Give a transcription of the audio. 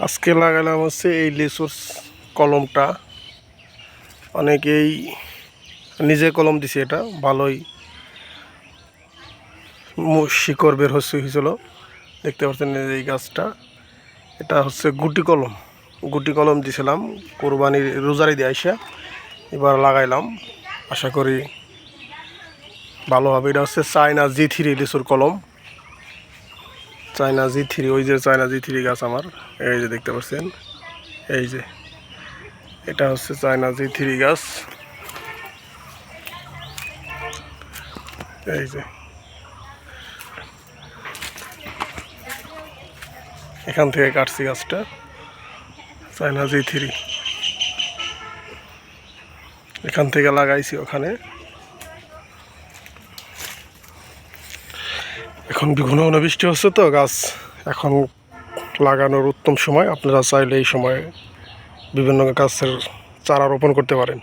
আজকে লাগালাম হচ্ছে এই লিচুর কলমটা। অনেকেই নিজে কলম দিছে, এটা ভালোই শিকড় বের হয়েছিল। দেখতে পাচ্ছেন এই গাছটা, এটা হচ্ছে গুটি কলম দিছিলাম কোরবানির রোজারি দিয়ে আইসা, এবার লাগাইলাম। আশা করি ভালো হবে। এটা হচ্ছে চায়না G3 লিচুর কলম, চায়না G3। ওই যে চায়না G3 গাছ আমার, এই যে দেখতে পাচ্ছেন, এই যে এটা হচ্ছে চায়না G3 গাছ। এই যে এখান থেকে কাটছি গাছটা, চায়না G3 এখান থেকে লাগাইছি ওখানে। এখন ঘন ঘন বৃষ্টি হচ্ছে তো, গাছ এখন লাগানোর উত্তম সময়। আপনারা চাইলে এই সময় বিভিন্ন গাছের চারা রোপণ করতে পারেন।